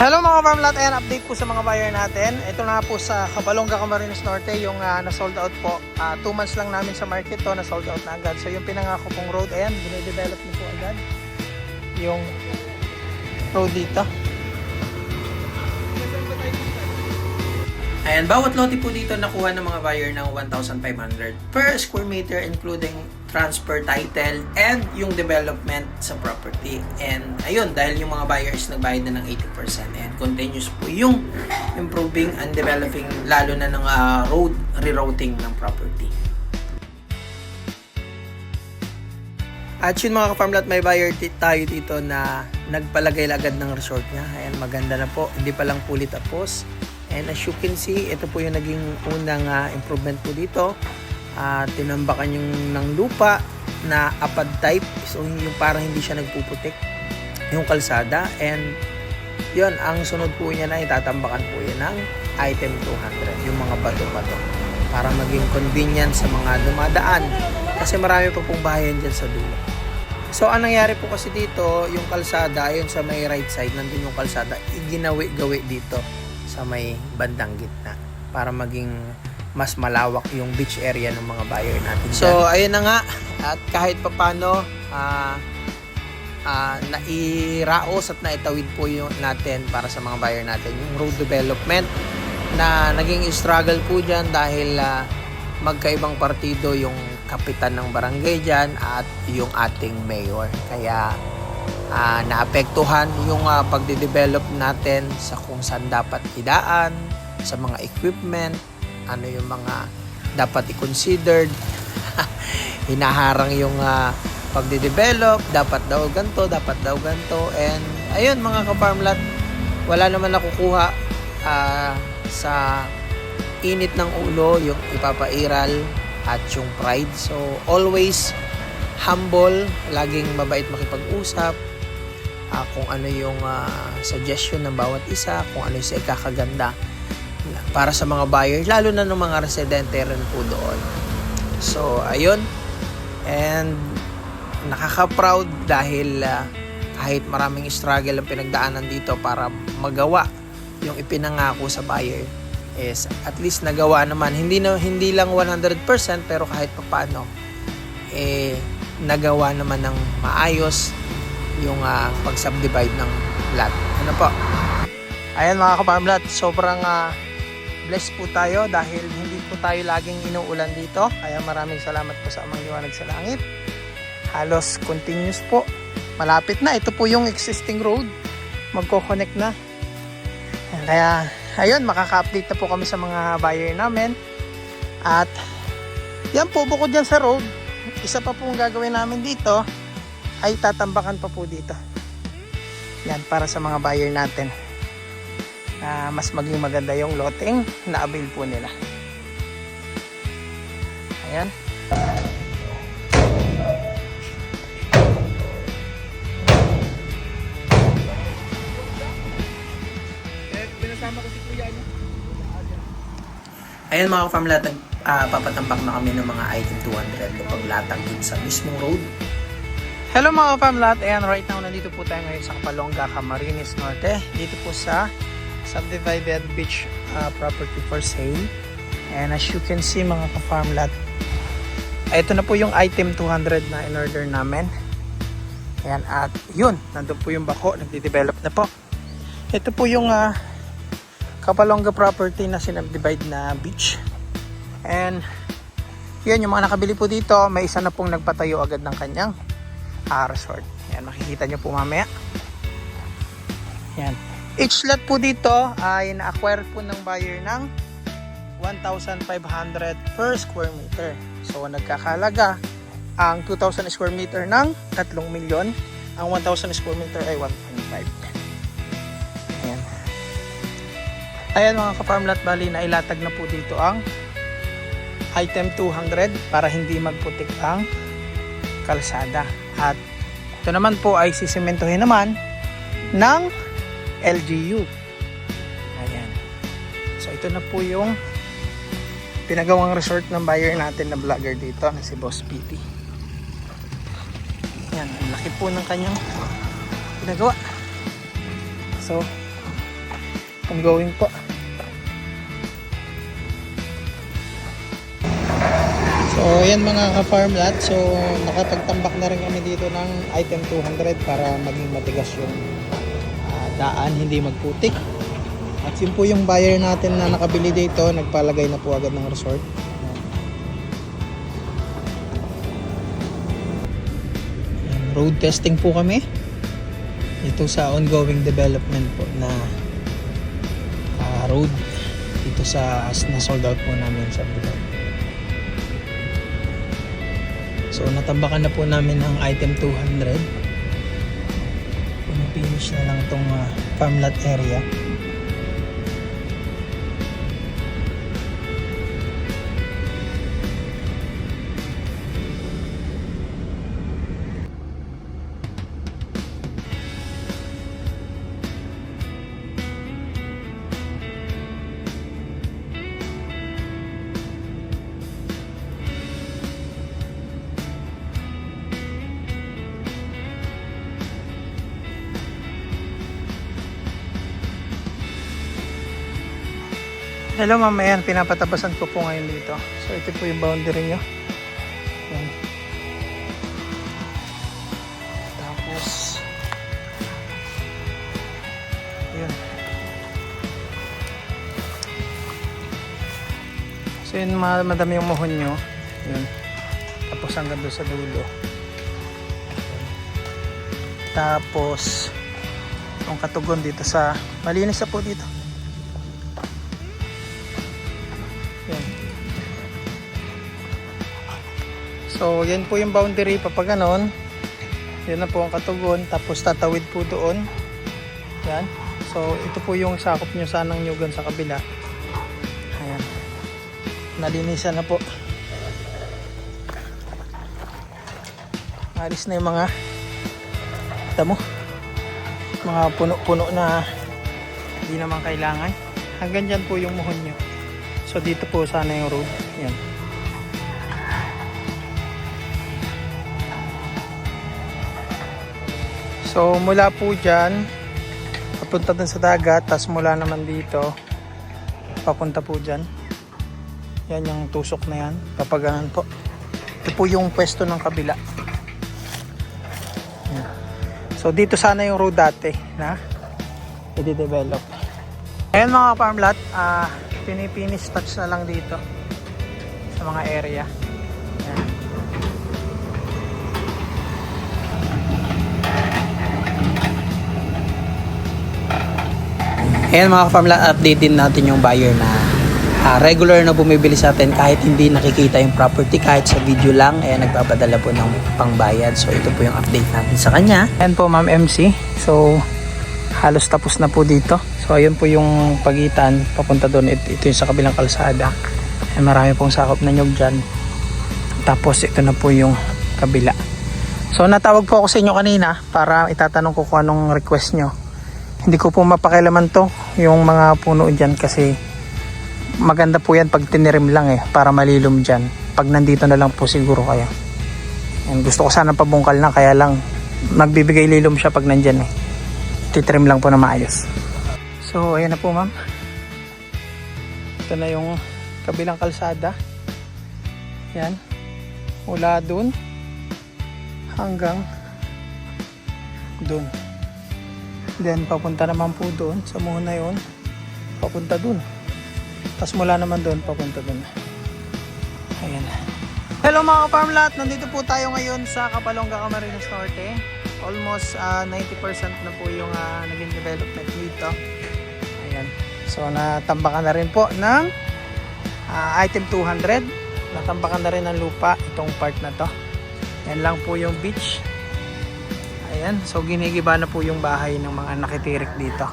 Hello mga farm lot, ayan update po sa mga buyer natin. Ito na po sa Cabalonga, Camarines Norte, yung na-sold out po. 2 months lang namin sa market to, na-sold out na agad. So yung pinangako pong road, ayan, dine-develop na po agad yung road dito. Ayan, bawat lote po dito nakuha ng mga buyer ng 1,500 per square meter, including transfer title and yung development sa property. And ayun, dahil yung mga buyers nagbayad na ng 80% and continuous po yung improving and developing, lalo na ng road rerouting ng property. At yun mga ka-farmlot, may buyer tayo dito na nagpalagay agad ng resort niya. Ayan, maganda na po, hindi pa lang fully tapos. And as you can see, ito po yung naging unang improvement po dito. Tinambakan yung ng lupa na apad type. So yung parang hindi siya nagpuputik yung kalsada. And yun, ang sunod po niya na itatambakan po yun ng item 200. Yung mga bato-bato. Para maging convenient sa mga dumadaan. Kasi marami pa pong bahayan dyan sa dulo. So ang nangyari po kasi dito, yung kalsada, ayun sa may right side, nandun yung kalsada, iginawi-gawi dito sa may bandang gitna para maging mas malawak yung beach area ng mga buyer natin. So ayun na nga, at kahit papano nairaos at naitawid po yung natin para sa mga buyer natin yung road development na naging struggle po dyan dahil magkaibang partido yung kapitan ng barangay dyan at yung ating mayor. Kaya naapektuhan yung pagde-develop natin sa kung saan dapat idaan, sa mga equipment, ano yung mga dapat i-considered. Hinaharang yung pagde-develop, dapat daw ganito, and ayun mga ka-farmlot, wala naman nakukuha sa init ng ulo, yung ipapairal at yung pride. So always humble, laging mabait makipag-usap, kung ano yung suggestion ng bawat isa, kung ano yung sa ikakaganda para sa mga buyers, lalo na ng mga residente rin po doon. So ayun, and nakaka-proud dahil kahit maraming struggle ang pinagdaanan dito para magawa yung ipinangako sa buyer, is at least nagawa naman, hindi lang 100% pero kahit papaano nagawa naman ng maayos yung pag-subdivide ng lot. Ano po? Ayan mga ka-farmlot, sobrang blessed po tayo dahil hindi po tayo laging inuulan dito. Kaya maraming salamat po sa Amang Liwanag sa Langit. Halos continuous po. Malapit na. Ito po yung existing road. Magko-connect na. Kaya ayun, makaka-update na po kami sa mga buyer namin. At yan po, bukod dyan sa road, isa pa pong gagawin namin dito ay tatambakan pa po dito. Yan, para sa mga buyer natin. Mas maging maganda yung loteng na avail po nila. Ayan. Ayan mga ka-farmlot, papatambak na kami ng mga item 200 kapag latag dun sa mismong road. Hello mga ka-farmlot, ayan, right now nandito po tayo ngayon sa Cabalonga, Camarines Norte. Dito po sa subdivided beach property for sale. And as you can see mga ka-farmlot, ito na po yung item 200 na in-order namin. Ayan, at yun, nandun po yung bako, nagde-develop na po. Ito po yung Cabalonga property na sinubdivide na beach. And yun, yung mga nakabili po dito, may isa na pong nagpatayo agad ng kanyang resort. Yan, makikita nyo po mamaya. Yan. Each lot po dito ay na-acquire po ng buyer ng 1,500 per square meter. So nagkakalaga ang 2,000 square meter ng 3 milyon. Ang 1,000 square meter ay 1.5. Ayan. Ayan mga ka-farmlot, bali na ilatag na po dito ang item 200 para hindi magputik ang kalsada. At ito naman po ay sisimentohin naman ng LGU. Ayan. So ito na po yung pinagawang resort ng buyer natin na vlogger dito na si Boss PT. Yan, ang laki po ng kanyang ginagawa. So, ongoing po. So yan mga ka-farm lot, so nakapagtambak na rin kami dito ng item 200 para maging matigas yung daan, hindi magputik. At yun po yung buyer natin na nakabili dito, nagpalagay na po agad ng resort. Road testing po kami ito sa ongoing development po na road dito sa na sold out po namin sa Bilog. So natambakan na po namin ang item 200. Pumipinish na lang itong farm lot area. Hello ma'am, ayan, pinapatapasan ko po ngayon dito. So ito po yung boundary nyo. Ayan. Tapos yun. So yun, madami yung mohon nyo. Yun. Tapos hanggang doon sa dulo. Tapos yung katugon dito sa malinis na po dito. So yan po yung boundary, papag ganon, yan na po ang katugon, tapos tatawid po doon. Yan. So ito po yung sakop nyo sanang nyugan sa kabila. Ayan. Nalinisan na po. Alis na yung mga tamo, mga puno-puno na hindi naman kailangan. Hanggang dyan po yung muhon nyo. So dito po sana yung road. Yan. So mula po dyan papunta dun sa dagat, tas mula naman dito papunta po dyan. Yan yung tusok na yan, papaganan po. Ito po yung pwesto ng kabila. Yan. So dito sana yung road dati na i-develop. Ayan mga farm lot, pinipinish touch na lang dito sa mga area. Yan. Ayan mga ka-farm lot, update din natin yung buyer na regular na bumibili sa atin kahit hindi nakikita yung property, kahit sa video lang. Ayan, nagpapadala po ng pangbayad. So ito po yung update natin sa kanya. Ayan po Ma'am MC. So halos tapos na po dito. So ayun po yung pagitan papunta doon. Ito yung sa kabilang kalsada. Ayan, marami pong sakop na nyug dyan. Tapos ito na po yung kabila. So natawag po ako sa inyo kanina para itatanong ko kung anong request nyo. Hindi ko po mapakialaman to yung mga puno dyan kasi maganda po yan pag tinirim lang para malilom dyan. Pag nandito na lang po siguro kayo. And gusto ko sana pabungkal na, kaya lang magbibigay lilom siya pag nandyan titrim lang po na maayos. So ayan na po ma'am. Ito na yung kabilang kalsada. Yan. Mula dun hanggang dun. Then papunta naman po doon sa muhon na yun, papunta doon. Tapos mula naman doon papunta doon. Ayan. Hello mga farm lot, nandito po tayo ngayon sa Kapalonga, Camarines Norte. Almost 90% na po yung naging development dito. Ayan. So natambakan na rin po ng item 200. Natambakan na rin ng lupa itong part na to. Yan lang po yung beach. Ayan, so ginigiba na po yung bahay ng mga nakitirik dito.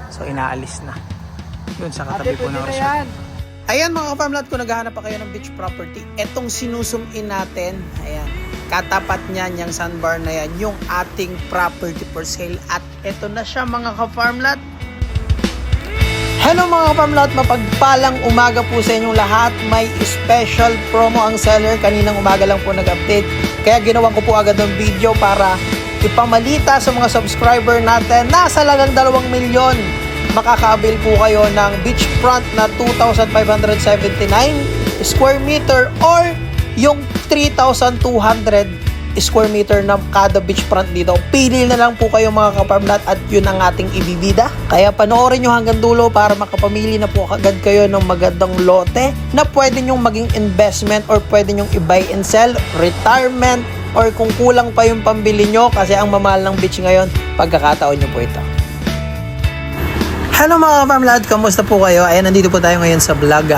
So inaalis na. Doon sa katabi po ng resort. Ayan mga ka-farm lot, kung naghahanap pa kayo ng beach property, etong sinusum in natin, ayan, katapat niyan, yung sandbar na yan, yung ating property for sale. At eto na siya mga ka-farm lot. Hello mga ka-farm lot, mapagpalang umaga po sa inyong lahat. May special promo ang seller. Kaninang umaga lang po nag-update. Kaya ginawan ko po agad ng video para ipamalita sa mga subscriber natin. Nasa lagang 2 milyon makaka-avail po kayo ng beachfront na 2,579 square meter or yung 3,200 square meter na kada beachfront dito. Pili na lang po kayo mga ka-farmlat at yun ang ating ibibida. Kaya panoorin nyo hanggang dulo para makapamili na po agad kayo ng magandang lote na pwede nyong maging investment or pwede nyong i-buy and sell, retirement, or kung kulang pa yung pambili nyo kasi ang mamahal ng beach ngayon, pagkakataon nyo po ito. Hello mga ka-farmlat, kamusta po kayo? Ayan, nandito po tayo ngayon sa vlog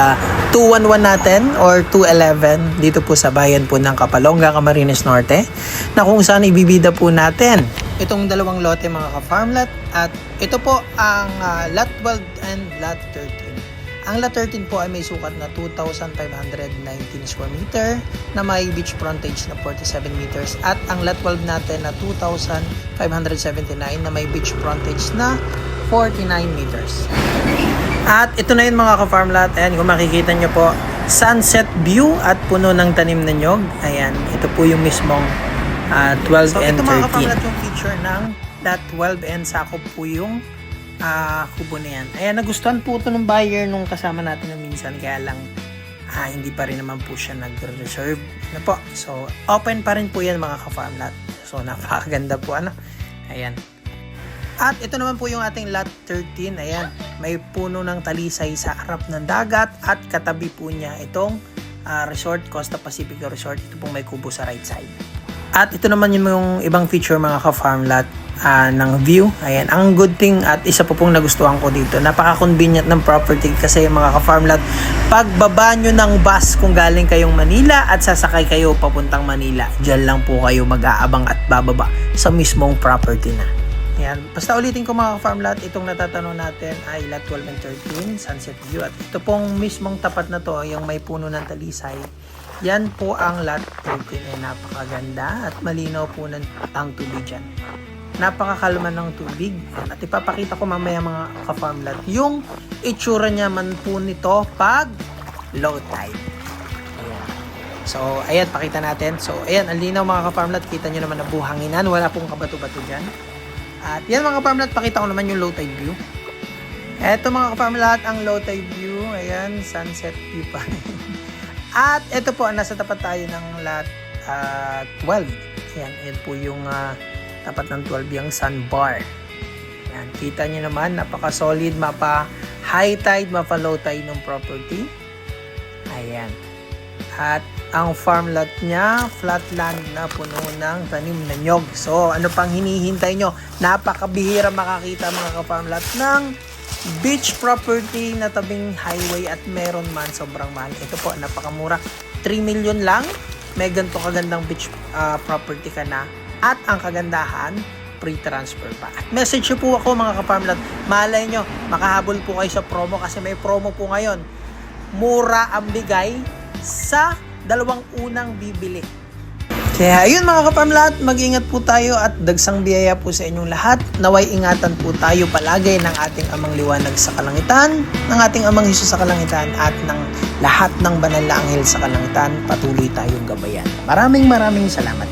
211 natin or 211 dito po sa bayan po ng Kapalonga, Camarines Norte, na kung saan ibibida po natin itong dalawang lote mga ka-farmlat. At ito po ang lot 12 and lot 13. Ang lot 13 po ay may sukat na 2,519 square meter na may beach frontage na 47 meters at ang lot 12 natin na 2,579 na may beach frontage na 49 meters. At ito na yun mga ka-farmlat. Ayan, kung makikita nyo po, sunset view at puno ng tanim na nyog. Ayan, ito po yung mismong 12 and 13. Ito mga ka-farmlat yung feature ng lot 12 and sakop po yung kubo na yan. Ayan, nagustuhan po ito ng buyer nung kasama natin na minsan. Kaya lang, hindi pa rin naman po siya nag-reserve. Ano po? So, open pa rin po yan mga ka-farmlat. So, napakaganda po. Ayan. At ito naman po yung ating lot 13. Ayan, may puno ng talisay sa harap ng dagat at katabi po niya itong resort, Costa Pacifico Resort. Ito pong may kubo sa right side. At ito naman yung ibang feature mga ka-farm lot ng view. Ayan, ang good thing at isa po pong nagustuhan ko dito, napaka-convenient ng property kasi mga ka-farm lot, pagbaba nyo ng bus kung galing kayong Manila at sasakay kayo papuntang Manila, dyan lang po kayo mag-aabang at bababa sa mismong property na. Ayan. Basta ulitin ko mga ka-farm lot, itong natatanong natin ay lot 12 and 13, sunset view. At ito pong mismong tapat na to, yung may puno ng talisay, yan po ang lot 13. Ay napakaganda at malinaw po ang tubig dyan. Napakakalma ng tubig. At ipapakita ko mamaya mga ka-farm lot yung itsura niya man po nito pag low tide. Ayan. So, ayan, pakita natin. So, ayan, ang linaw mga ka-farm lot. Kita nyo naman na buhanginan. Wala pong kabato-bato dyan. At yan mga ka-farmlat, pakita ko naman yung low tide view. Eto mga ka-farmlat, ang low tide view. Ayan, sunset view pa. At ito po, nasa tapat tayo ng lot 12. Ayan, yan po yung tapat ng 12, yung sandbar. Ayan, kita nyo naman, napaka-solid, mapa-high tide, mapa-low tide ng property. Ayan. At ang farm lot niya, flat land na puno ng tanim na nyog. So, ano pang hinihintay nyo? Napakabihira makakita mga ka-farm lot ng beach property na tabing highway at meron man sobrang mahal. Ito po, napakamura. 3 million lang. May ganito kagandang beach property ka na. At ang kagandahan, free transfer pa. At message nyo po ako mga ka-farm lot. Malay nyo, makahabol po kayo sa promo kasi may promo po ngayon. Mura ang bigay sa dalawang unang bibili. Kaya ayun mga ka-farmlat, mag-ingat po tayo at dagsang biyaya po sa inyong lahat. Naway ingatan po tayo palagi ng ating amang liwanag sa kalangitan, ng ating amang Hesus sa kalangitan at ng lahat ng banal na anghel sa kalangitan. Patuloy tayong gabayan. Maraming salamat.